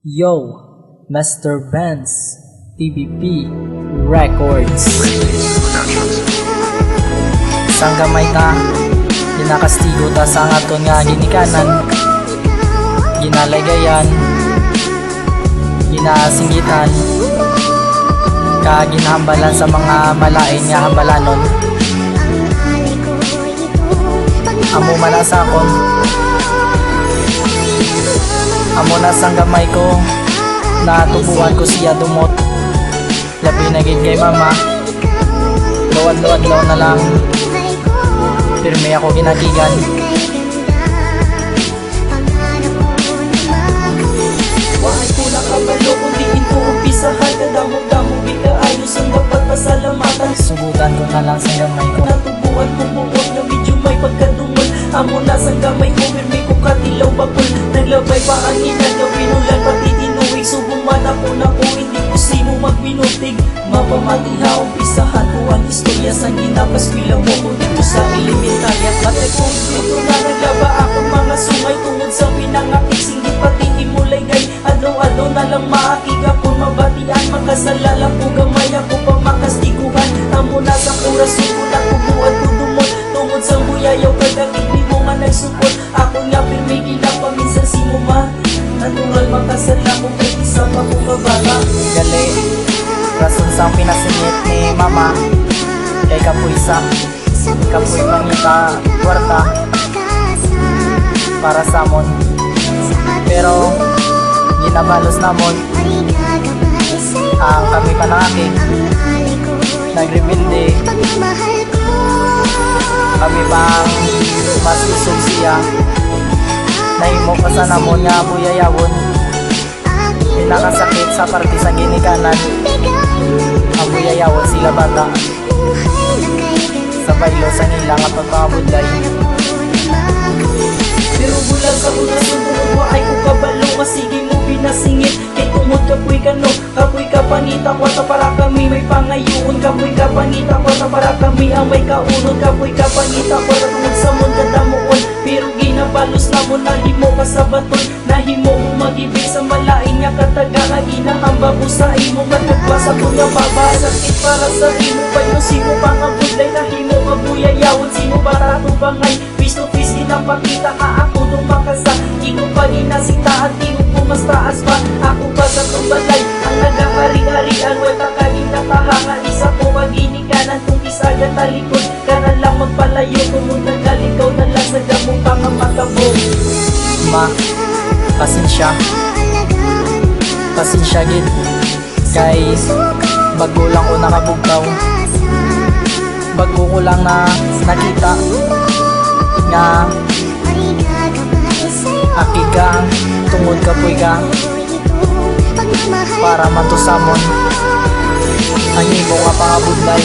Yo, Mr. Benz, TBP Records. Isang gamay ta, ginakastigo ta sa aton nga ginikanan, ginalagayan, ginasinggitan, ginahambalan sa mga malain nga hambalanon. Amo man sa akon, amo na sang gamay ko, natubuhan ko siya dumot. Labi na gid kay mama, luwad-luwad na lang, pirmi ako ginagigan. Wahay ko na kabalo kung di ito umpisahan, kadamog-damog ikaayos ang dapat pasalamatan. Sugutan ko na lang sang gamay ko, Natubuhan kong buwag na medyo may pagkadumol. Amo na sang gamay ko, pirmi ko katilaw bakol. Naglabay pa ang inagawin ulan, pati tinuwig. Subong man ako na ko, hindi ko sino magbinutig. Mapamatiha, umpisahan ko ang istorya sa ginapas. Bilang mo ko dito sa elementarya. Pati kung dito na naglaba akong mga sungay, tungod sa pinangakik, singgit pati imulay gay. Adlaw-adlaw na lang maakiga po mabatian. Makasalala ko gamay ako pang makastiguhan. Amo na sa oras, suko na kubuan ko dumot. Tungod sa buyayaw, kadagig di mo nga nagsupot. Ako nga pirmi ginapaminsan si mo ma. Natural makasala ko kay isa pa ko kabala. gali, rason sang pinasingit ni mama, kay kapuisa, kapuy pangita, kwarta, para sa amon. Pero, ginabalos namon, ang kami panangakik, nagrebilde, kami pang mas isog siya, nahimo pa sa namon nga buyayawon, pinakasakit sa parte sa ginikanan, ang buyayawon sila bata, sa baylo sa nilang at pagpapabudlay. Pero bulan sa una sunod mo ay ko kabalo. Masigi mo pinasingit, kay tumod kapoy kano. Kapoy ka panita, kwata para kami may pangayoon. Kapoy ka panita, kwata para kami ang may kaunod. Kapoy ka panita, kwata tungod sa mong kadamuon. Pero ginabalos na mo, nalimo ka sa baton. Nahimo mo mag-ibig sa malain nga kataga. Ginahamba mo sa imo, matagpasa ko nga baba. Sakit para sa imo, payo sino pang ang budlay. Nahimo mabuyayawon, sino para itong bangay. Face to face ginapakita ka ako nung makasa. Ikaw pa ginasita at tingog ko mas taas pa. Ako pa sa tumbalay, ang nagahari-harian. Wala ka ginatahangan, isa ko maginikanan. Kung isaga talikod, ka na lang magpalayo. Kung nagalikaw na lang sa damong pangamatabo. Ma, pasensya, pasensya gid, kay bago lang ko nakabugtaw, bago ko lang na nakita nga akiga tungod kapoy ka para matusamon ang imo nga pangabudlay.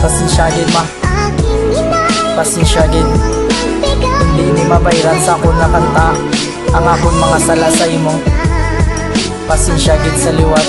Pasensya gid ma, pasensya gid, hindi ni mabayran sa akon na kanta ang akon mga sala sa imo. Pasensya gid sa liwat,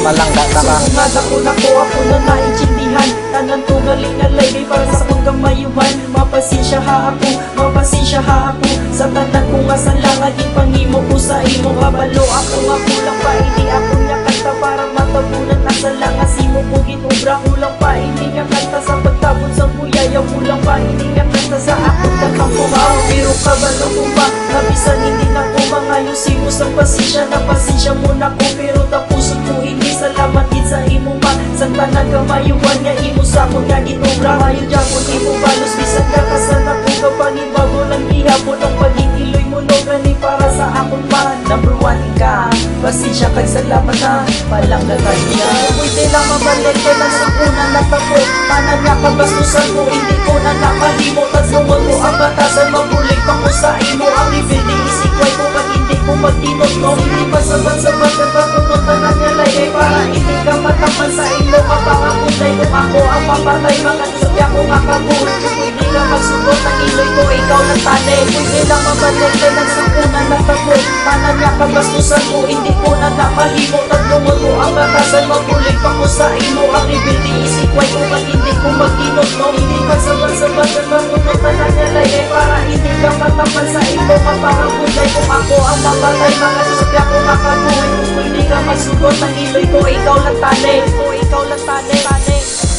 palangga ta ka. Sumada ko na ko ako na naintindihan. Tanan ko galing na laygay para sa kong kamayuhan. Mapasensya ha ako, mapasensya ha ako. Sa tanan ko nga salangag, ipangimo ko sa imo. Kabalo ako nga kulang pa, hindi ako nga kanta para matabunan. Nasa langas imo ko ginubra, kulang pa, hindi nga kanta sa pagtabon sa buyayaw. Kulang pa, hindi nga kanta sa akong kakang pumaw. Pero kabalo ko pa, kabisan hindi na ko mangayusin mo sa pasensya. Na pasensya mo na ko, pero tapusin ko hindi. Salamat din sa imo pa, sa tanan kamayuan nga imo sa akong nga ginubra. Hayo dyan imo balos, bisan ka kasana ko kapangin bago lang gihapon. Ang pag-iiloy mo no gani para sa akong pa. Number 1 ka, pasensya kay salamat na palang gatanya. Pwede lang mabalik ko na sa una na tako. Tanan nga kabastusan ko, hindi ko na nakalimot. At lumot mo ang batasan, mabulik pa ko sa imo. Ang rebuilding isikway ko pag hindi ko magtinot mo. Hindi pasabat-sabat na patunod tanan nga laygay para hindi ka matapan sa ilo. Mapangapunay kung ako ang papatay, mga tusok ako nga kabuhay. Pwede ka magsugot ang iloy ko, ikaw lang tali. Pwede lang mabalik kay nagsakunan na tabo. Tanan niya kabastusan mo, hindi ko na napahimo. Taglumot mo ang batasan, mabulig pa ko sa imo. Ang rebelde isikway ko, pag hindi ko magkinot mo. Hindi magsabat-sabat at marunot na nangyalay. Para hindi ka matapan sa imo, mapakapunday. Kung ako ang mapatay, mga susya ko makabuhay. Kung pwede ka magsugot ang iloy ko, ikaw lang tali. Ikaw lang tali.